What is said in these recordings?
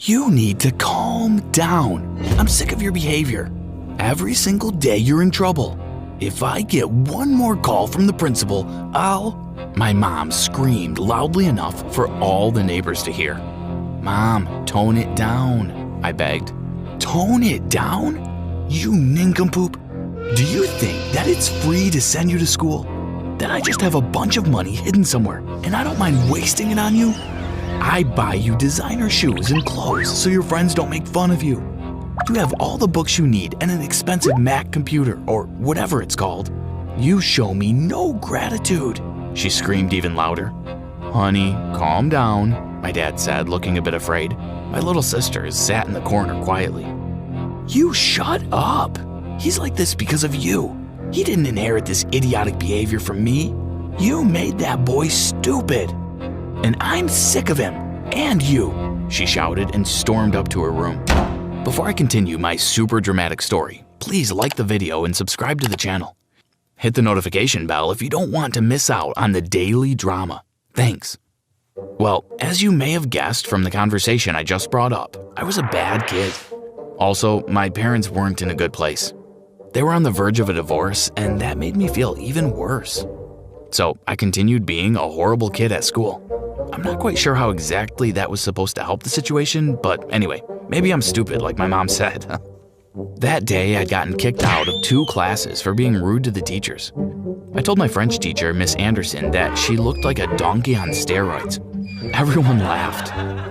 You need to calm down. I'm sick of your behavior. Every single day you're in trouble. If I get one more call from the principal, My mom screamed loudly enough for all the neighbors to hear. Mom, tone it down, I begged. Tone it down? You nincompoop. Do you think that it's free to send you to school? That I just have a bunch of money hidden somewhere and I don't mind wasting it on you? I buy you designer shoes and clothes so your friends don't make fun of you. You have all the books you need and an expensive Mac computer or whatever it's called. You show me no gratitude, she screamed even louder. Honey, calm down, my dad said, looking a bit afraid. My little sister sat in the corner quietly. You shut up. He's like this because of you. He didn't inherit this idiotic behavior from me. You made that boy stupid. And I'm sick of him, and you, she shouted and stormed up to her room. Before I continue my super dramatic story, please like the video and subscribe to the channel. Hit the notification bell if you don't want to miss out on the daily drama. Thanks. Well, as you may have guessed from the conversation I just brought up, I was a bad kid. Also, my parents weren't in a good place. They were on the verge of a divorce, and that made me feel even worse. So I continued being a horrible kid at school. I'm not quite sure how exactly that was supposed to help the situation, but anyway, maybe I'm stupid like my mom said. That day, I'd gotten kicked out of 2 classes for being rude to the teachers. I told my French teacher, Miss Anderson, that she looked like a donkey on steroids. Everyone laughed.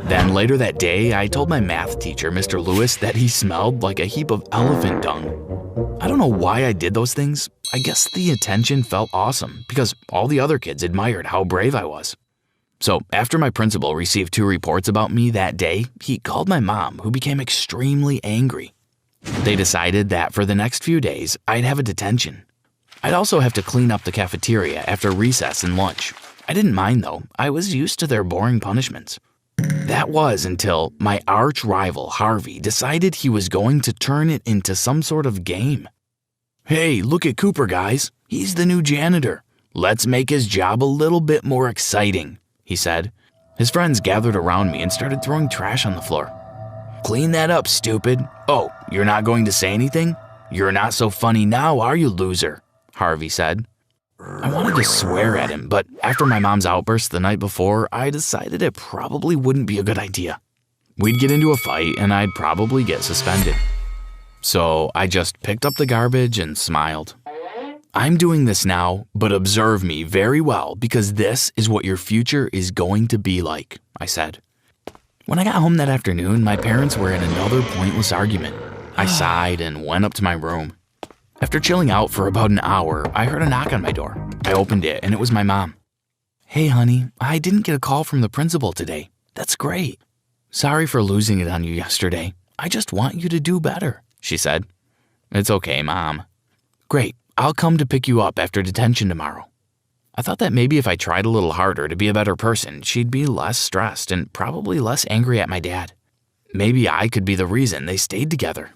Then later that day, I told my math teacher, Mr. Lewis, that he smelled like a heap of elephant dung. I don't know why I did those things. I guess the attention felt awesome because all the other kids admired how brave I was. So after my principal received 2 reports about me that day, he called my mom, who became extremely angry. They decided that for the next few days, I'd have a detention. I'd also have to clean up the cafeteria after recess and lunch. I didn't mind though, I was used to their boring punishments. That was until my arch rival, Harvey, decided he was going to turn it into some sort of game. Hey, look at Cooper, guys. He's the new janitor. Let's make his job a little bit more exciting, he said. His friends gathered around me and started throwing trash on the floor. Clean that up, stupid. Oh, you're not going to say anything? You're not so funny now, are you, loser? Harvey said. I wanted to swear at him, but after my mom's outburst the night before, I decided it probably wouldn't be a good idea. We'd get into a fight and I'd probably get suspended. So I just picked up the garbage and smiled. I'm doing this now, but observe me very well because this is what your future is going to be like, I said. When I got home that afternoon, my parents were in another pointless argument. I sighed and went up to my room. After chilling out for about an hour, I heard a knock on my door. I opened it and it was my mom. Hey honey, I didn't get a call from the principal today. That's great. Sorry for losing it on you yesterday. I just want you to do better, she said. It's okay, Mom. Great, I'll come to pick you up after detention tomorrow. I thought that maybe if I tried a little harder to be a better person, she'd be less stressed and probably less angry at my dad. Maybe I could be the reason they stayed together.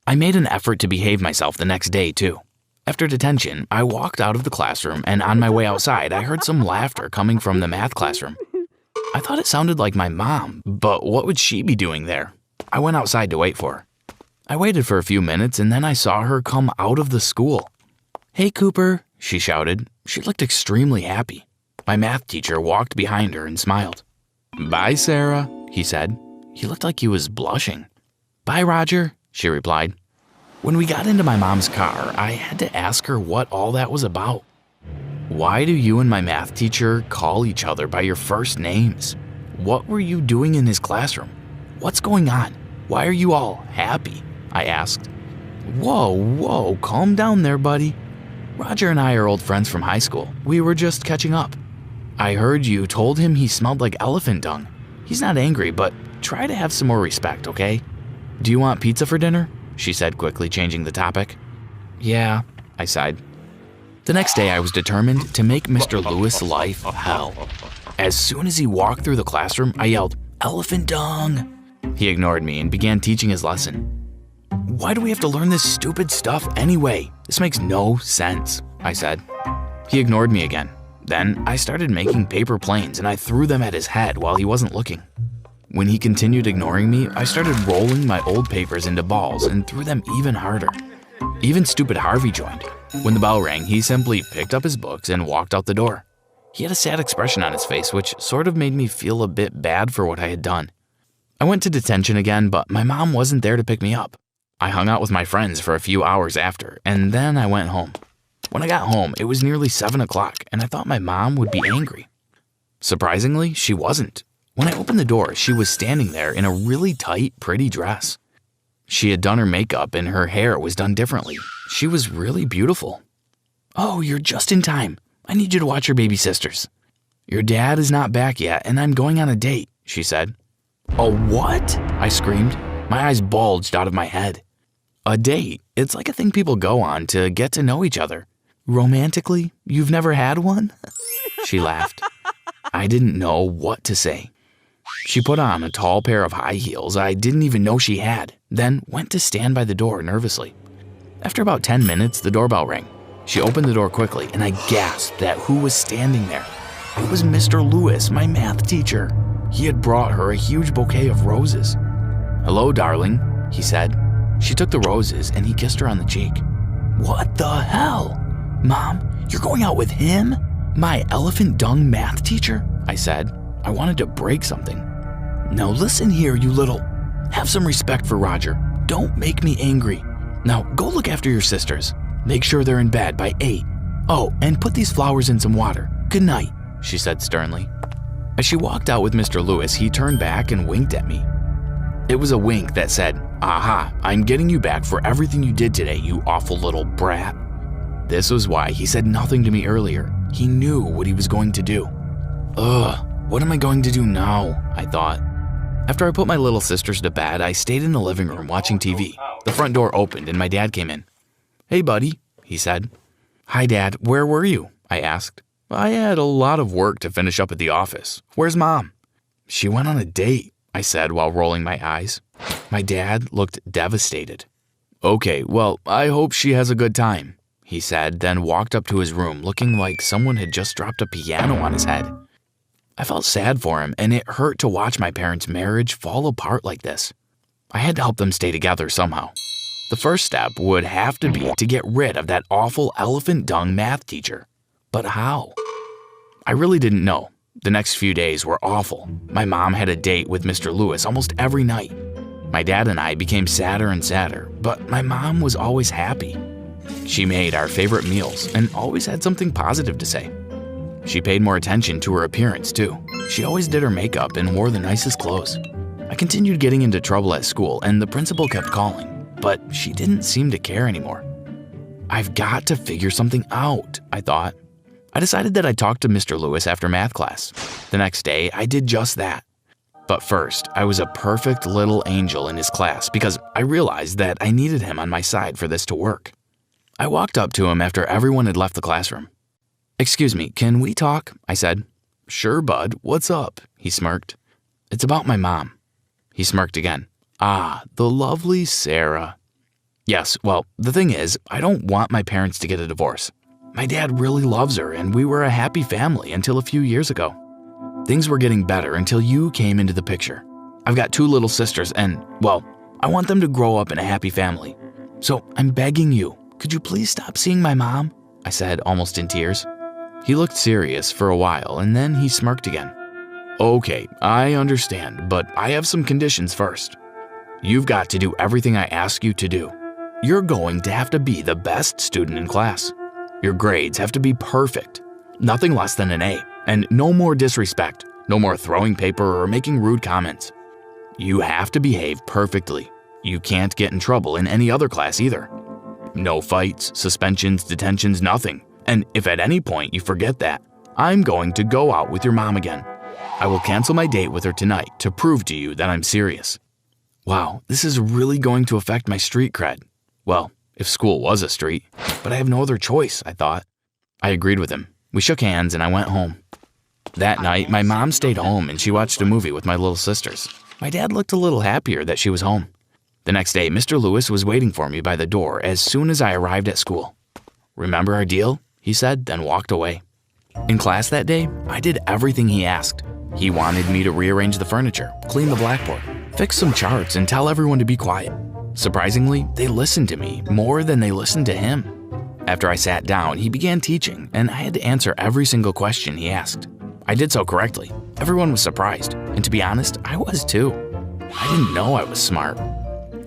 I made an effort to behave myself the next day, too. After detention, I walked out of the classroom, and on my way outside, I heard some laughter coming from the math classroom. I thought it sounded like my mom, but what would she be doing there? I went outside to wait for her. I waited for a few minutes, and then I saw her come out of the school. Hey, Cooper, she shouted. She looked extremely happy. My math teacher walked behind her and smiled. Bye, Sarah, he said. He looked like he was blushing. Bye, Roger, she replied. When we got into my mom's car, I had to ask her what all that was about. Why do you and my math teacher call each other by your first names? What were you doing in his classroom? What's going on? Why are you all happy? I asked. Whoa, calm down there, buddy. Roger and I are old friends from high school. We were just catching up. I heard you told him he smelled like elephant dung. He's not angry, but try to have some more respect, okay? Do you want pizza for dinner? She said, quickly changing the topic. Yeah, I sighed. The next day, I was determined to make Mr. Lewis' life hell. As soon as he walked through the classroom, I yelled, "Elephant dung!" He ignored me and began teaching his lesson. Why do we have to learn this stupid stuff anyway? This makes no sense, I said. He ignored me again. Then I started making paper planes and I threw them at his head while he wasn't looking. When he continued ignoring me, I started rolling my old papers into balls and threw them even harder. Even stupid Harvey joined. When the bell rang, he simply picked up his books and walked out the door. He had a sad expression on his face, which sort of made me feel a bit bad for what I had done. I went to detention again, but my mom wasn't there to pick me up. I hung out with my friends for a few hours after, and then I went home. When I got home, it was nearly 7 o'clock, and I thought my mom would be angry. Surprisingly, she wasn't. When I opened the door, she was standing there in a really tight, pretty dress. She had done her makeup and her hair was done differently. She was really beautiful. "Oh, you're just in time. I need you to watch your baby sisters. Your dad is not back yet, and I'm going on a date," she said. "A what?" I screamed. My eyes bulged out of my head. A date? It's like a thing people go on to get to know each other. Romantically? You've never had one? She laughed. I didn't know what to say. She put on a tall pair of high heels I didn't even know she had, then went to stand by the door nervously. After about 10 minutes, the doorbell rang. She opened the door quickly, and I gasped at who was standing there. It was Mr. Lewis, my math teacher. He had brought her a huge bouquet of roses. "Hello, darling," he said. She took the roses, and he kissed her on the cheek. "What the hell? Mom, you're going out with him? My elephant dung math teacher?" I said. I wanted to break something. "Now listen here, you little. Have some respect for Roger. Don't make me angry. Now go look after your sisters. Make sure they're in bed by 8. Oh, and put these flowers in some water. Good night," she said sternly. As she walked out with Mr. Lewis, he turned back and winked at me. It was a wink that said, "Aha, I'm getting you back for everything you did today, you awful little brat." This was why he said nothing to me earlier. He knew what he was going to do. Ugh, what am I going to do now? I thought. After I put my little sisters to bed, I stayed in the living room watching TV. The front door opened and my dad came in. "Hey, buddy," he said. "Hi, Dad. Where were you?" I asked. "I had a lot of work to finish up at the office. Where's Mom?" "She went on a date," I said while rolling my eyes. My dad looked devastated. "Okay, well, I hope she has a good time," he said, then walked up to his room looking like someone had just dropped a piano on his head. I felt sad for him, and it hurt to watch my parents' marriage fall apart like this. I had to help them stay together somehow. The first step would have to be to get rid of that awful elephant dung math teacher. But how? I really didn't know. The next few days were awful. My mom had a date with Mr. Lewis almost every night. My dad and I became sadder and sadder, but my mom was always happy. She made our favorite meals and always had something positive to say. She paid more attention to her appearance too. She always did her makeup and wore the nicest clothes. I continued getting into trouble at school and the principal kept calling, but she didn't seem to care anymore. I've got to figure something out, I thought. I decided that I'd talk to Mr. Lewis after math class. The next day, I did just that. But first, I was a perfect little angel in his class because I realized that I needed him on my side for this to work. I walked up to him after everyone had left the classroom. "Excuse me, can we talk?" I said. "Sure, bud. What's up?" he smirked. "It's about my mom." He smirked again. "Ah, the lovely Sarah." "Yes, well, the thing is, I don't want my parents to get a divorce. My dad really loves her, and we were a happy family until a few years ago. Things were getting better until you came into the picture. I've got 2 little sisters, and, well, I want them to grow up in a happy family. So I'm begging you, could you please stop seeing my mom?" I said, almost in tears. He looked serious for a while, and then he smirked again. "Okay, I understand, but I have some conditions first. You've got to do everything I ask you to do. You're going to have to be the best student in class. Your grades have to be perfect, nothing less than an A, and no more disrespect, no more throwing paper or making rude comments. You have to behave perfectly. You can't get in trouble in any other class either. No fights, suspensions, detentions, nothing. And if at any point you forget that, I'm going to go out with your mom again. I will cancel my date with her tonight to prove to you that I'm serious." Wow, this is really going to affect my street cred. Well, if school was a street, but I have no other choice, I thought. I agreed with him. We shook hands and I went home. That night, my mom stayed home and she watched a movie with my little sisters. My dad looked a little happier that she was home. The next day, Mr. Lewis was waiting for me by the door as soon as I arrived at school. "Remember our deal?" he said, then walked away. In class that day, I did everything he asked. He wanted me to rearrange the furniture, clean the blackboard, fix some charts, and tell everyone to be quiet. Surprisingly, they listened to me more than they listened to him. After I sat down, he began teaching, and I had to answer every single question he asked. I did so correctly. Everyone was surprised, and to be honest, I was too. I didn't know I was smart.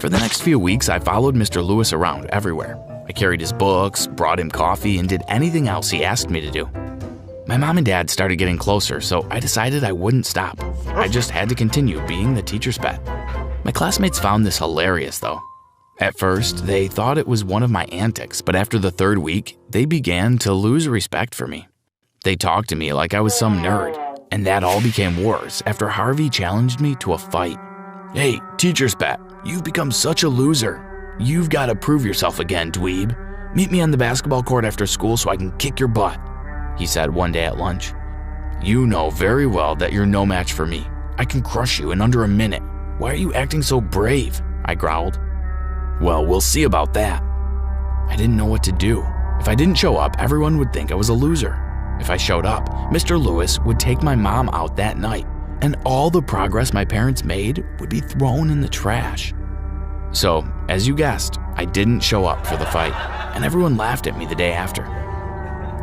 For the next few weeks, I followed Mr. Lewis around everywhere. I carried his books, brought him coffee, and did anything else he asked me to do. My mom and dad started getting closer, so I decided I wouldn't stop. I just had to continue being the teacher's pet. My classmates found this hilarious, though. At first, they thought it was one of my antics, but after the third week, they began to lose respect for me. They talked to me like I was some nerd, and that all became worse after Harvey challenged me to a fight. "Hey, teacher's pet, you've become such a loser. You've got to prove yourself again, dweeb. Meet me on the basketball court after school so I can kick your butt," he said one day at lunch. "You know very well that you're no match for me. I can crush you in under a minute. Why are you acting so brave?" I growled. "Well, we'll see about that." I didn't know what to do. If I didn't show up, everyone would think I was a loser. If I showed up, Mr. Lewis would take my mom out that night, and all the progress my parents made would be thrown in the trash. So, as you guessed, I didn't show up for the fight, and everyone laughed at me the day after.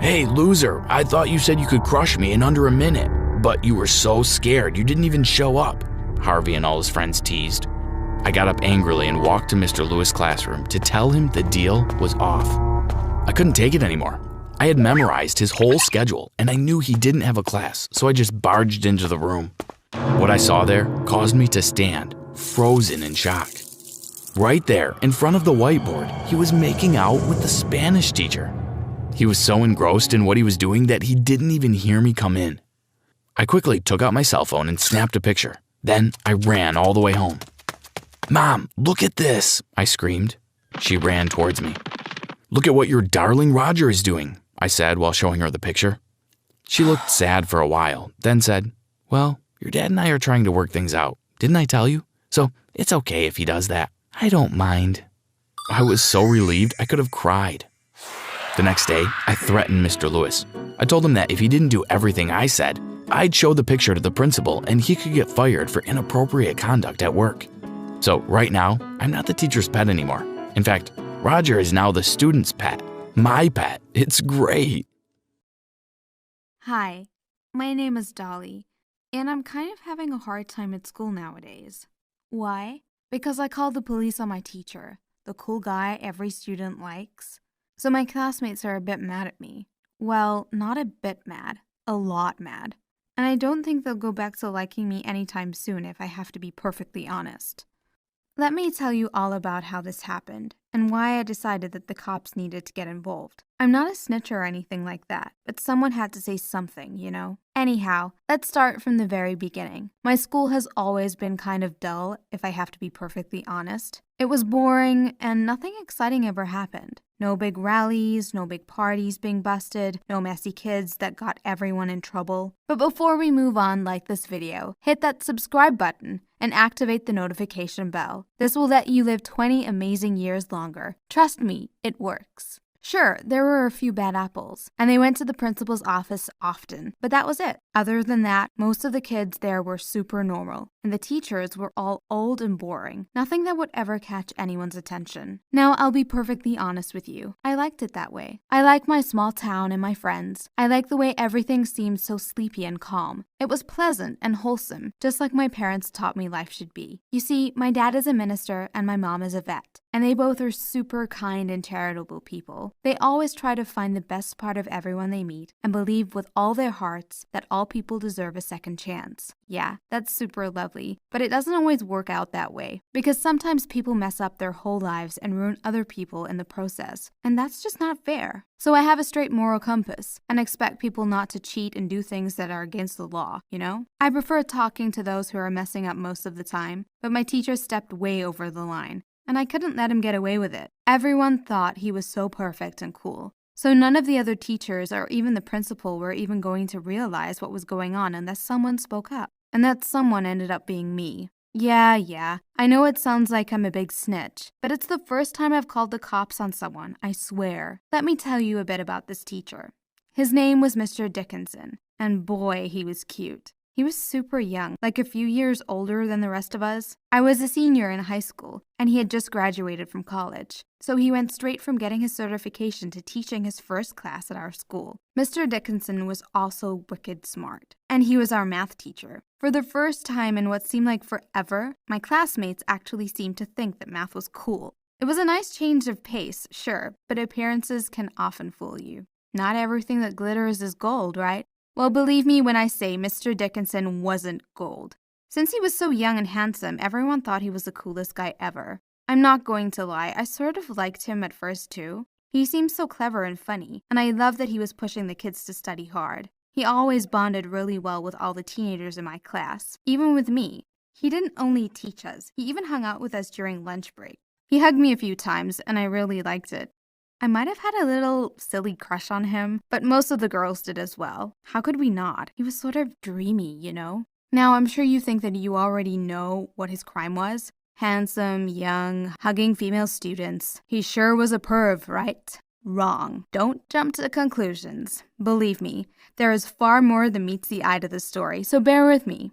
"Hey, loser, I thought you said you could crush me in under a minute, but you were so scared you didn't even show up," Harvey and all his friends teased. I got up angrily and walked to Mr. Lewis' classroom to tell him the deal was off. I couldn't take it anymore. I had memorized his whole schedule, and I knew he didn't have a class, so I just barged into the room. What I saw there caused me to stand, frozen in shock. Right there, in front of the whiteboard, he was making out with the Spanish teacher. He was so engrossed in what he was doing that he didn't even hear me come in. I quickly took out my cell phone and snapped a picture. Then I ran all the way home. "Mom, look at this," I screamed. She ran towards me. "Look at what your darling Roger is doing," I said while showing her the picture. She looked sad for a while, then said, "Well, your dad and I are trying to work things out. Didn't I tell you? So it's okay if he does that. I don't mind." I was so relieved I could have cried. The next day, I threatened Mr. Lewis. I told him that if he didn't do everything I said, I'd show the picture to the principal and he could get fired for inappropriate conduct at work. So right now, I'm not the teacher's pet anymore. In fact, Roger is now the student's pet. My pet. It's great. Hi, my name is Dolly, and I'm kind of having a hard time at school nowadays. Why? Because I called the police on my teacher, the cool guy every student likes. So my classmates are a bit mad at me. Well, not a bit mad, a lot mad. And I don't think they'll go back to liking me anytime soon if I have to be perfectly honest. Let me tell you all about how this happened and why I decided that the cops needed to get involved. I'm not a snitch or anything like that, but someone had to say something, you know? Anyhow, let's start from the very beginning. My school has always been kind of dull, if I have to be perfectly honest. It was boring and nothing exciting ever happened. No big rallies, no big parties being busted, no messy kids that got everyone in trouble. But before we move on, like this video, hit that subscribe button and activate the notification bell. This will let you live 20 amazing years longer. Trust me, it works. Sure, there were a few bad apples, and they went to the principal's office often, but that was it. Other than that, most of the kids there were super normal, and the teachers were all old and boring, nothing that would ever catch anyone's attention. Now, I'll be perfectly honest with you. I liked it that way. I like my small town and my friends. I like the way everything seemed so sleepy and calm. It was pleasant and wholesome, just like my parents taught me life should be. You see, my dad is a minister and my mom is a vet, and they both are super kind and charitable people. They always try to find the best part of everyone they meet and believe with all their hearts that all people deserve a second chance. Yeah, that's super lovely, but it doesn't always work out that way because sometimes people mess up their whole lives and ruin other people in the process, and that's just not fair. So I have a straight moral compass and expect people not to cheat and do things that are against the law, you know? I prefer talking to those who are messing up most of the time, but my teacher stepped way over the line, and I couldn't let him get away with it. Everyone thought he was so perfect and cool. So none of the other teachers or even the principal were even going to realize what was going on unless someone spoke up. And that someone ended up being me. Yeah, I know it sounds like I'm a big snitch, but it's the first time I've called the cops on someone, I swear. Let me tell you a bit about this teacher. His name was Mr. Dickinson, and boy, he was cute. He was super young, like a few years older than the rest of us. I was a senior in high school, and he had just graduated from college. So he went straight from getting his certification to teaching his first class at our school. Mr. Dickinson was also wicked smart, and he was our math teacher. For the first time in what seemed like forever, my classmates actually seemed to think that math was cool. It was a nice change of pace, sure, but appearances can often fool you. Not everything that glitters is gold, right? Well, believe me when I say Mr. Dickinson wasn't gold. Since he was so young and handsome, everyone thought he was the coolest guy ever. I'm not going to lie, I sort of liked him at first too. He seemed so clever and funny, and I loved that he was pushing the kids to study hard. He always bonded really well with all the teenagers in my class, even with me. He didn't only teach us, he even hung out with us during lunch break. He hugged me a few times, and I really liked it. I might have had a little silly crush on him, but most of the girls did as well. How could we not? He was sort of dreamy, you know? Now, I'm sure you think that you already know what his crime was. Handsome, young, hugging female students. He sure was a perv, right? Wrong. Don't jump to conclusions. Believe me, there is far more than meets the eye to this story, so bear with me.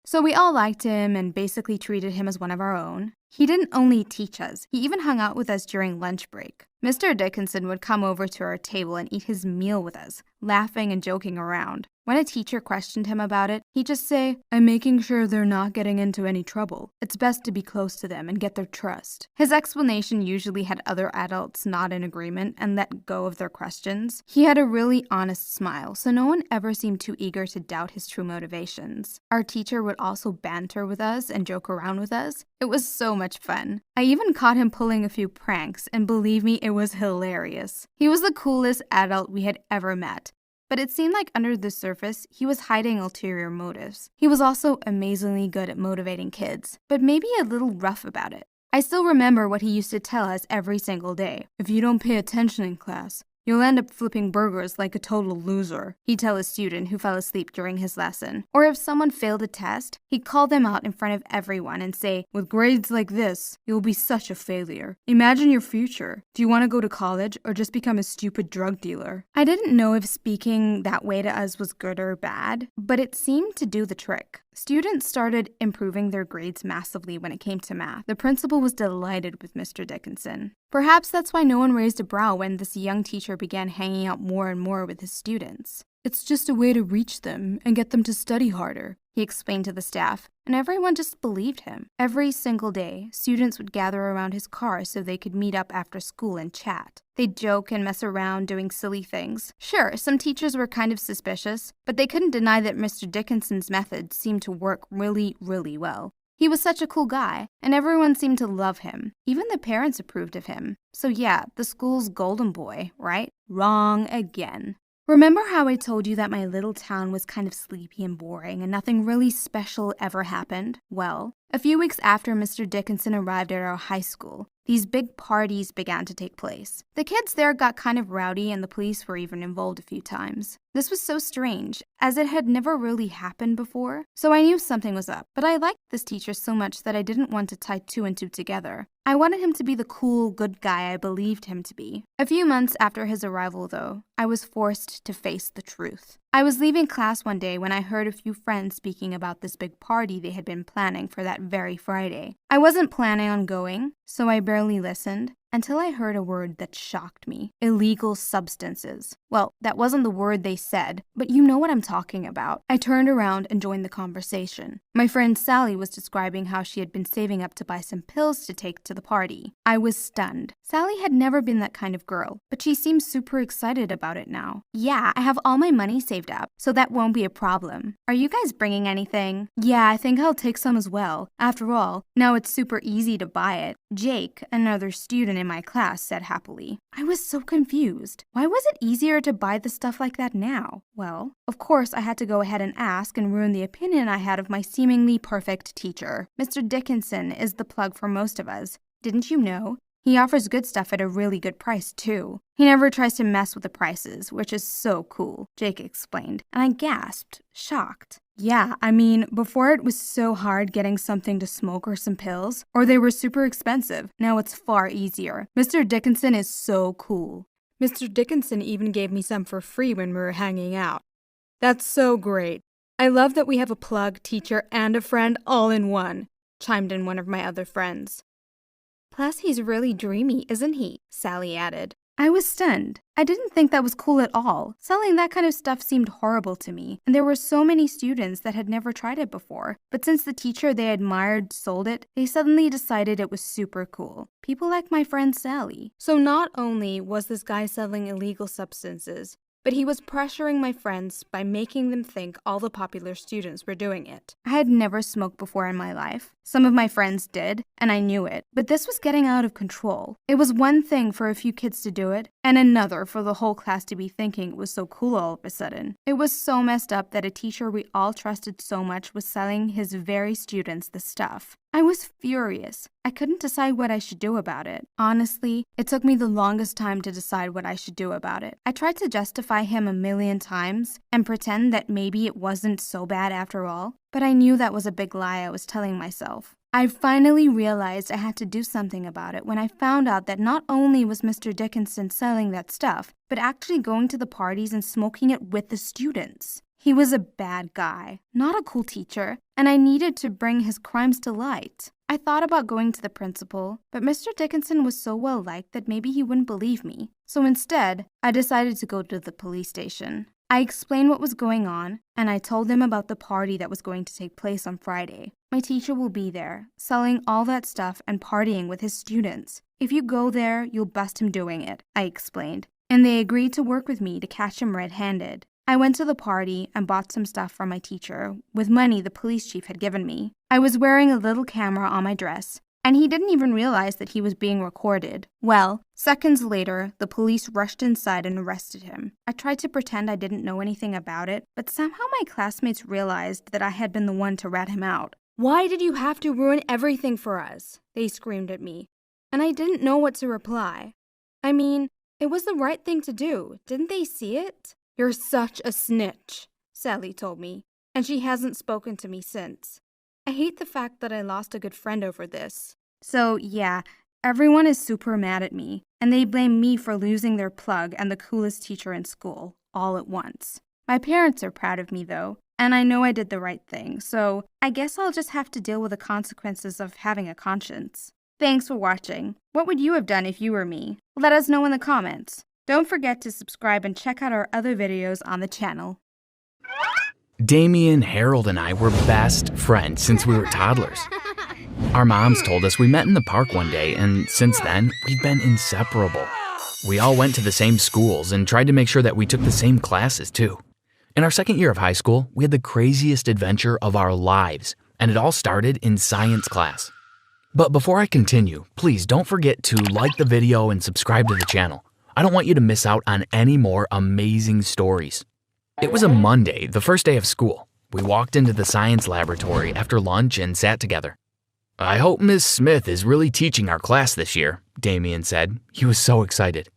So we all liked him and basically treated him as one of our own. He didn't only teach us, he even hung out with us during lunch break. Mr. Dickinson would come over to our table and eat his meal with us, laughing and joking around. When a teacher questioned him about it, he'd just say, "I'm making sure they're not getting into any trouble. It's best to be close to them and get their trust." His explanation usually had other adults nod in agreement and let go of their questions. He had a really honest smile, so no one ever seemed too eager to doubt his true motivations. Our teacher would also banter with us and joke around with us. It was so much fun. I even caught him pulling a few pranks, and believe me, it was hilarious. He was the coolest adult we had ever met. But it seemed like under the surface, he was hiding ulterior motives. He was also amazingly good at motivating kids, but maybe a little rough about it. I still remember what he used to tell us every single day. "If you don't pay attention in class, you'll end up flipping burgers like a total loser," he'd tell a student who fell asleep during his lesson. Or if someone failed a test, he'd call them out in front of everyone and say, "With grades like this, you'll be such a failure. Imagine your future. Do you want to go to college or just become a stupid drug dealer?" I didn't know if speaking that way to us was good or bad, but it seemed to do the trick. Students started improving their grades massively when it came to math. The principal was delighted with Mr. Dickinson. Perhaps that's why no one raised a brow when this young teacher began hanging out more and more with his students. "It's just a way to reach them and get them to study harder," he explained to the staff, and everyone just believed him. Every single day, students would gather around his car so they could meet up after school and chat. They'd joke and mess around doing silly things. Sure, some teachers were kind of suspicious, but they couldn't deny that Mr. Dickinson's methods seemed to work really, really well. He was such a cool guy, and everyone seemed to love him. Even the parents approved of him. So yeah, the school's golden boy, right? Wrong again. Remember how I told you that my little town was kind of sleepy and boring and nothing really special ever happened? Well, a few weeks after Mr. Dickinson arrived at our high school, these big parties began to take place. The kids there got kind of rowdy and the police were even involved a few times. This was so strange, as it had never really happened before, so I knew something was up. But I liked this teacher so much that I didn't want to tie two and two together. I wanted him to be the cool, good guy I believed him to be. A few months after his arrival, though, I was forced to face the truth. I was leaving class one day when I heard a few friends speaking about this big party they had been planning for that very Friday. I wasn't planning on going, so I barely listened until I heard a word that shocked me. Illegal substances. Well, that wasn't the word they said, but you know what I'm talking about. I turned around and joined the conversation. My friend Sally was describing how she had been saving up to buy some pills to take to the party. I was stunned. Sally had never been that kind of girl, but she seemed super excited about it now. "Yeah, I have all my money saved up, so that won't be a problem. Are you guys bringing anything?" "Yeah, I think I'll take some as well. After all, now it's super easy to buy it," Jake, another student in my class, said happily. I was so confused. Why was it easier to buy the stuff like that now? Well, of course I had to go ahead and ask and ruin the opinion I had of my seemingly perfect teacher. Mr. Dickinson is the plug for most of us. Didn't you know? He offers good stuff at a really good price, too. He never tries to mess with the prices, which is so cool, Jake explained, and I gasped, shocked. Yeah, I mean, before it was so hard getting something to smoke or some pills, or they were super expensive. Now it's far easier. Mr. Dickinson is so cool. Mr. Dickinson even gave me some for free when we were hanging out. That's so great. I love that we have a plug, teacher, and a friend all in one, chimed in one of my other friends. Plus, he's really dreamy, isn't he? Sally added. I was stunned. I didn't think that was cool at all. Selling that kind of stuff seemed horrible to me, and there were so many students that had never tried it before. But since the teacher they admired sold it, they suddenly decided it was super cool. People like my friend Sally. So not only was this guy selling illegal substances, but he was pressuring my friends by making them think all the popular students were doing it. I had never smoked before in my life. Some of my friends did, and I knew it. But this was getting out of control. It was one thing for a few kids to do it, and another for the whole class to be thinking it was so cool all of a sudden. It was so messed up that a teacher we all trusted so much was selling his very students the stuff. I was furious. I couldn't decide what I should do about it. Honestly, it took me the longest time to decide what I should do about it. I tried to justify him a million times and pretend that maybe it wasn't so bad after all, but I knew that was a big lie I was telling myself. I finally realized I had to do something about it when I found out that not only was Mr. Dickinson selling that stuff, but actually going to the parties and smoking it with the students. He was a bad guy, not a cool teacher, and I needed to bring his crimes to light. I thought about going to the principal, but Mr. Dickinson was so well liked that maybe he wouldn't believe me. So instead, I decided to go to the police station. I explained what was going on, and I told them about the party that was going to take place on Friday. My teacher will be there, selling all that stuff and partying with his students. If you go there, you'll bust him doing it, I explained. And they agreed to work with me to catch him red-handed. I went to the party and bought some stuff from my teacher, with money the police chief had given me. I was wearing a little camera on my dress, and he didn't even realize that he was being recorded. Well, seconds later, the police rushed inside and arrested him. I tried to pretend I didn't know anything about it, but somehow my classmates realized that I had been the one to rat him out. Why did you have to ruin everything for us? They screamed at me, and I didn't know what to reply. I mean, it was the right thing to do. Didn't they see it? You're such a snitch, Sally told me, and she hasn't spoken to me since. I hate the fact that I lost a good friend over this. So, yeah, everyone is super mad at me, and they blame me for losing their plug and the coolest teacher in school, all at once. My parents are proud of me, though, and I know I did the right thing, so I guess I'll just have to deal with the consequences of having a conscience. Thanks for watching. What would you have done if you were me? Let us know in the comments. Don't forget to subscribe and check out our other videos on the channel. Damien, Harold, and I were best friends since we were toddlers. Our moms told us we met in the park one day, and since then, we've been inseparable. We all went to the same schools and tried to make sure that we took the same classes, too. In our second year of high school, we had the craziest adventure of our lives, and it all started in science class. But before I continue, please don't forget to like the video and subscribe to the channel. I don't want you to miss out on any more amazing stories. It was a Monday, the first day of school. We walked into the science laboratory after lunch and sat together. I hope Miss Smith is really teaching our class this year, Damien said. He was so excited.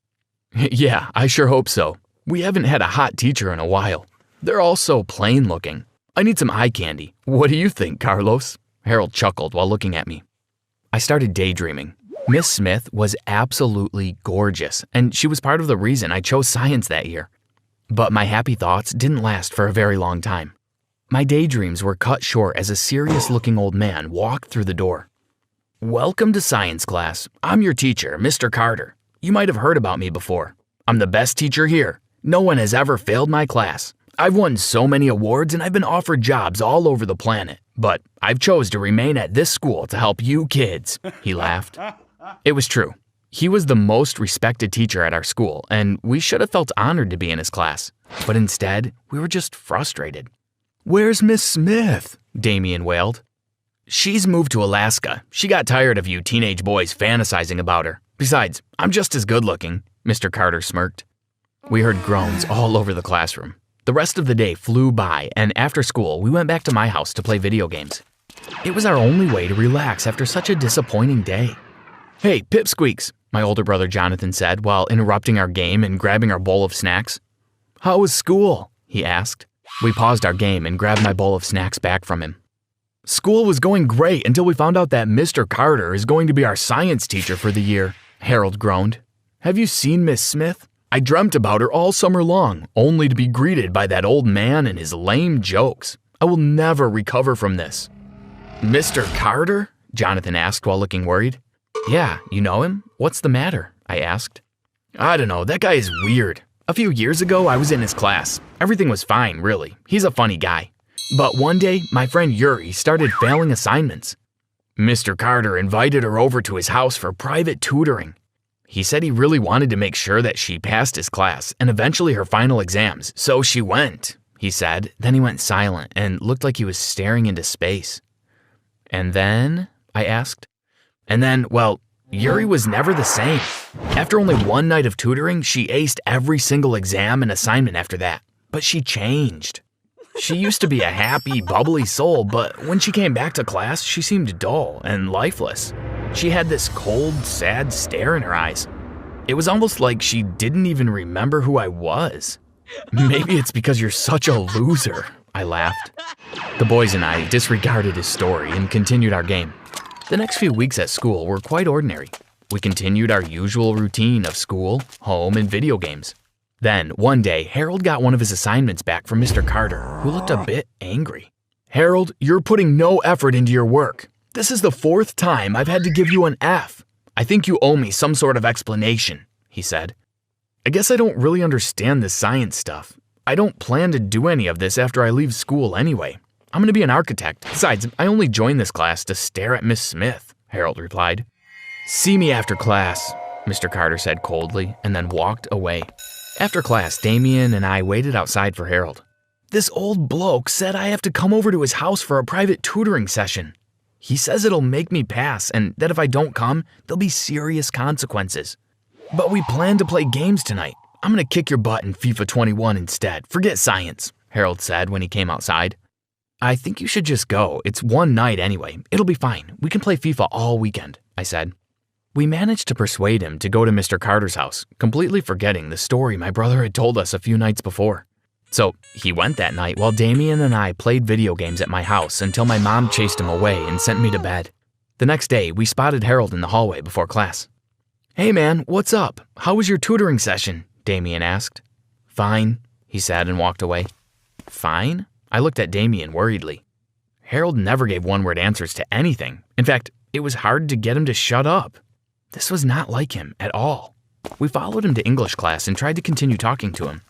Yeah, I sure hope so. We haven't had a hot teacher in a while. They're all so plain looking. I need some eye candy. What do you think, Carlos? Harold chuckled while looking at me. I started daydreaming. Miss Smith was absolutely gorgeous, and she was part of the reason I chose science that year. But my happy thoughts didn't last for a very long time. My daydreams were cut short as a serious-looking old man walked through the door. Welcome to science class. I'm your teacher, Mr. Carter. You might have heard about me before. I'm the best teacher here. No one has ever failed my class. I've won so many awards and I've been offered jobs all over the planet. But I've chose to remain at this school to help you kids, he laughed. It was true. He was the most respected teacher at our school, and we should have felt honored to be in his class. But instead, we were just frustrated. Where's Miss Smith? Damien wailed. She's moved to Alaska. She got tired of you teenage boys fantasizing about her. Besides, I'm just as good looking, Mr. Carter smirked. We heard groans all over the classroom. The rest of the day flew by, and after school, we went back to my house to play video games. It was our only way to relax after such a disappointing day. Hey, Pipsqueaks, my older brother Jonathan said while interrupting our game and grabbing our bowl of snacks. How was school? He asked. We paused our game and grabbed my bowl of snacks back from him. School was going great until we found out that Mr. Carter is going to be our science teacher for the year, Harold groaned. Have you seen Miss Smith? I dreamt about her all summer long, only to be greeted by that old man and his lame jokes. I will never recover from this." "Mr. Carter?" Jonathan asked while looking worried. "Yeah, you know him? What's the matter?" I asked. "I don't know, that guy is weird. A few years ago, I was in his class. Everything was fine, really. He's a funny guy. But one day, my friend Yuri started failing assignments. Mr. Carter invited her over to his house for private tutoring. He said he really wanted to make sure that she passed his class and eventually her final exams, so she went," he said. Then he went silent and looked like he was staring into space. "And then?" I asked. "And then, well, Yuri was never the same. After only one night of tutoring, she aced every single exam and assignment after that. But she changed. She used to be a happy, bubbly soul, but when she came back to class, she seemed dull and lifeless. She had this cold, sad stare in her eyes. It was almost like she didn't even remember who I was. Maybe it's because you're such a loser," I laughed. The boys and I disregarded his story and continued our game. The next few weeks at school were quite ordinary. We continued our usual routine of school, home, and video games. Then, one day, Harold got one of his assignments back from Mr. Carter, who looked a bit angry. "Harold, you're putting no effort into your work. This is the 4th time I've had to give you an F. I think you owe me some sort of explanation," he said. "I guess I don't really understand this science stuff. I don't plan to do any of this after I leave school anyway. I'm going to be an architect. Besides, I only joined this class to stare at Miss Smith," Harold replied. "See me after class," Mr. Carter said coldly, and then walked away. After class, Damien and I waited outside for Harold. "This old bloke said I have to come over to his house for a private tutoring session. He says it'll make me pass and that if I don't come, there'll be serious consequences. But we plan to play games tonight. I'm going to kick your butt in FIFA 21 instead. Forget science," Harold said when he came outside. "I think you should just go. It's one night anyway. It'll be fine. We can play FIFA all weekend," I said. We managed to persuade him to go to Mr. Carter's house, completely forgetting the story my brother had told us a few nights before. So he went that night while Damien and I played video games at my house until my mom chased him away and sent me to bed. The next day, we spotted Harold in the hallway before class. "Hey man, what's up? How was your tutoring session?" Damien asked. "Fine," he said and walked away. "Fine?" I looked at Damien worriedly. Harold never gave one-word answers to anything. In fact, it was hard to get him to shut up. This was not like him at all. We followed him to English class and tried to continue talking to him.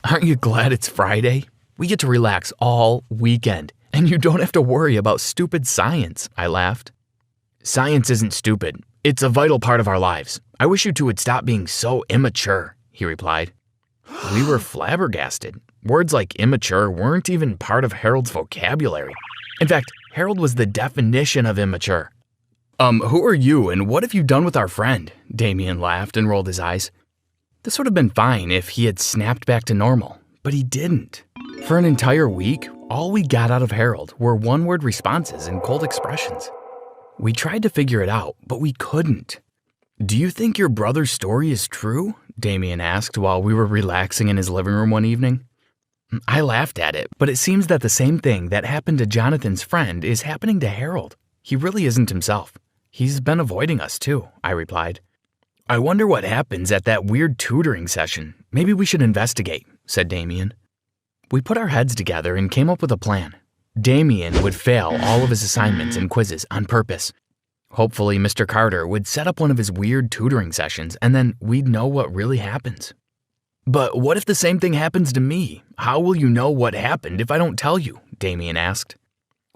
"Aren't you glad it's Friday? We get to relax all weekend, and you don't have to worry about stupid science," I laughed. "Science isn't stupid. It's a vital part of our lives. I wish you two would stop being so immature," he replied. We were flabbergasted. Words like immature weren't even part of Harold's vocabulary. In fact, Harold was the definition of immature. Who are you and what have you done with our friend?" Damien laughed and rolled his eyes. This would have been fine if he had snapped back to normal, but he didn't. For an entire week, all we got out of Harold were one-word responses and cold expressions. We tried to figure it out, but we couldn't. "Do you think your brother's story is true?" Damien asked while we were relaxing in his living room one evening. I laughed at it, but it seems that the same thing that happened to Jonathan's friend is happening to Harold. He really isn't himself. He's been avoiding us too, I replied. "I wonder what happens at that weird tutoring session. Maybe we should investigate," said Damien. We put our heads together and came up with a plan. Damien would fail all of his assignments and quizzes on purpose. Hopefully, Mr. Carter would set up one of his weird tutoring sessions and then we'd know what really happens. "But what if the same thing happens to me? How will you know what happened if I don't tell you?" Damien asked.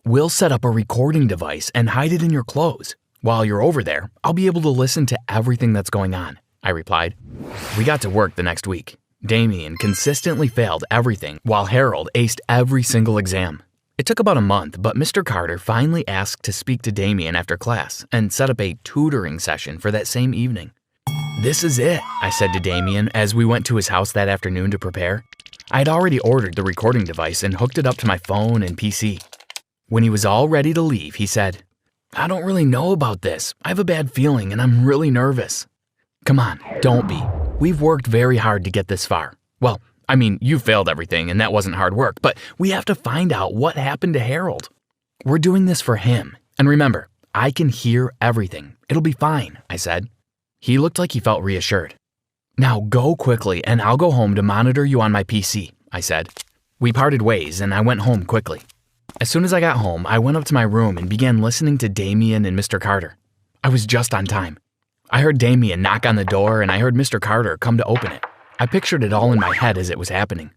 "We'll set up a recording device and hide it in your clothes. While you're over there, I'll be able to listen to everything that's going on," I replied. We got to work the next week. Damien consistently failed everything while Harold aced every single exam. It took about a month, but Mr. Carter finally asked to speak to Damien after class and set up a tutoring session for that same evening. "This is it," I said to Damien as we went to his house that afternoon to prepare. I had already ordered the recording device and hooked it up to my phone and PC. When he was all ready to leave, he said, "I don't really know about this. I have a bad feeling and I'm really nervous." "Come on, don't be. We've worked very hard to get this far. Well, I mean, you failed everything and that wasn't hard work, but we have to find out what happened to Harold. We're doing this for him. And remember, I can hear everything. It'll be fine," I said. He looked like he felt reassured. "Now go quickly and I'll go home to monitor you on my PC," I said. We parted ways and I went home quickly. As soon as I got home, I went up to my room and began listening to Damien and Mr. Carter. I was just on time. I heard Damien knock on the door and I heard Mr. Carter come to open it. I pictured it all in my head as it was happening.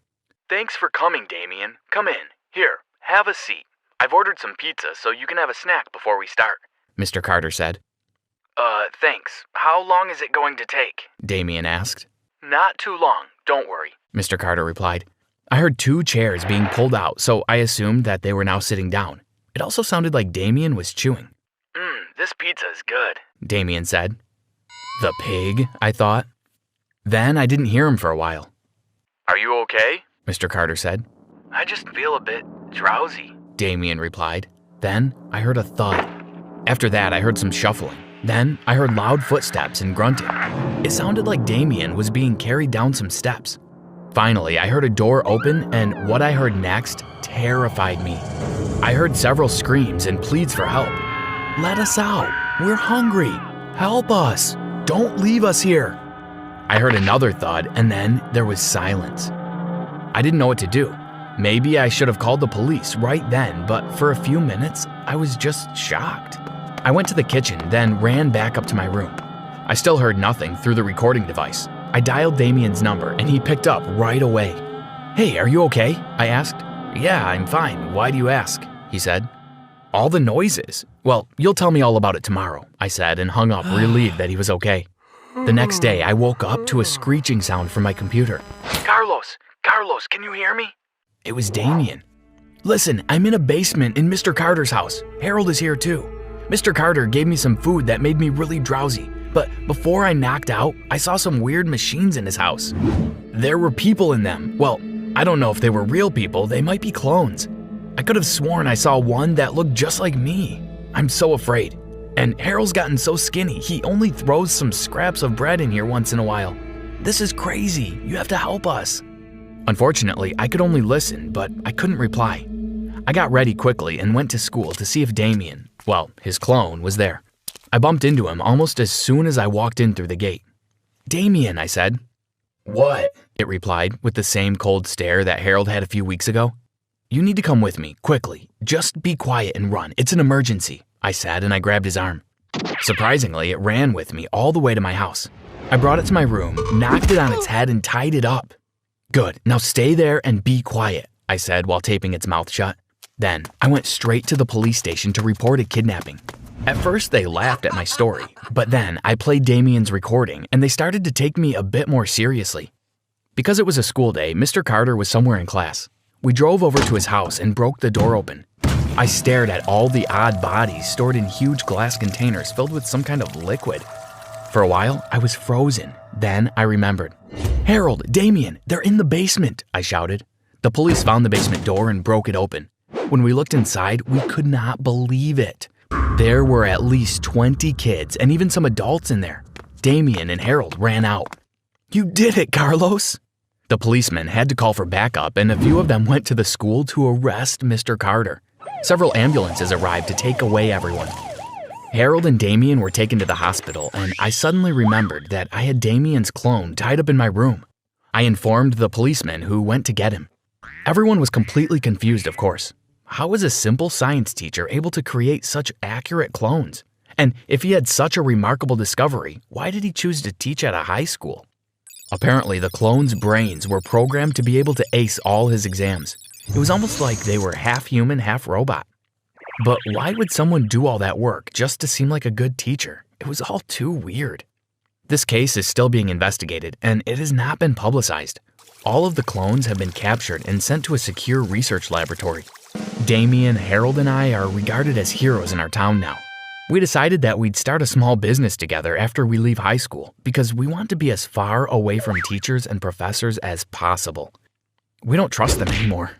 "Thanks for coming, Damien. Come in. Here, have a seat. I've ordered some pizza so you can have a snack before we start," Mr. Carter said. Thanks. How long is it going to take?" Damien asked. "Not too long, don't worry," Mr. Carter replied. I heard 2 chairs being pulled out, so I assumed that they were now sitting down. It also sounded like Damien was chewing. This pizza is good," Damien said. The pig, I thought. Then I didn't hear him for a while. "Are you okay?" Mr. Carter said. "I just feel a bit drowsy," Damien replied. Then I heard a thud. After that, I heard some shuffling. Then I heard loud footsteps and grunting. It sounded like Damien was being carried down some steps. Finally, I heard a door open, and what I heard next terrified me. I heard several screams and pleads for help. "Let us out. We're hungry. Help us. Don't leave us here." I heard another thud, and then there was silence. I didn't know what to do. Maybe I should have called the police right then, but for a few minutes, I was just shocked. I went to the kitchen, then ran back up to my room. I still heard nothing through the recording device. I dialed Damien's number, and he picked up right away. "Hey, are you okay?" I asked. "Yeah, I'm fine. Why do you ask?" he said. "All the noises. Well, you'll tell me all about it tomorrow," I said and hung up, relieved that he was okay. The next day, I woke up to a screeching sound from my computer. Carlos, can you hear me?" It was Damien. "Listen, I'm in a basement in Mr. Carter's house. Harold is here too. Mr. Carter gave me some food that made me really drowsy, but before I knocked out, I saw some weird machines in his house. There were people in them. Well, I don't know if they were real people, they might be clones. I could have sworn I saw one that looked just like me. I'm so afraid. And Harold's gotten so skinny, he only throws some scraps of bread in here once in a while. This is crazy. You have to help us." Unfortunately, I could only listen, but I couldn't reply. I got ready quickly and went to school to see if Damien, well, his clone, was there. I bumped into him almost as soon as I walked in through the gate. "Damien," I said. "What?" it replied with the same cold stare that Harold had a few weeks ago. "You need to come with me, quickly. Just be quiet and run. It's an emergency," I said, and I grabbed his arm. Surprisingly, it ran with me all the way to my house. I brought it to my room, knocked it on its head, and tied it up. "Good, now stay there and be quiet," I said while taping its mouth shut. Then I went straight to the police station to report a kidnapping. At first, they laughed at my story, but then I played Damien's recording and they started to take me a bit more seriously. Because it was a school day, Mr. Carter was somewhere in class. We drove over to his house and broke the door open. I stared at all the odd bodies stored in huge glass containers filled with some kind of liquid. For a while, I was frozen. Then I remembered. "Harold, Damien, they're in the basement," I shouted. The police found the basement door and broke it open. When we looked inside, we could not believe it. There were at least 20 kids and even some adults in there. Damien and Harold ran out. "You did it, Carlos!" The policemen had to call for backup, and a few of them went to the school to arrest Mr. Carter. Several ambulances arrived to take away everyone. Harold and Damien were taken to the hospital, and I suddenly remembered that I had Damien's clone tied up in my room. I informed the policemen who went to get him. Everyone was completely confused, of course. How was a simple science teacher able to create such accurate clones? And if he had such a remarkable discovery, why did he choose to teach at a high school? Apparently, the clones' brains were programmed to be able to ace all his exams. It was almost like they were half human, half robot. But why would someone do all that work just to seem like a good teacher? It was all too weird. This case is still being investigated, and it has not been publicized. All of the clones have been captured and sent to a secure research laboratory. Damien, Harold, and I are regarded as heroes in our town now. We decided that we'd start a small business together after we leave high school because we want to be as far away from teachers and professors as possible. We don't trust them anymore.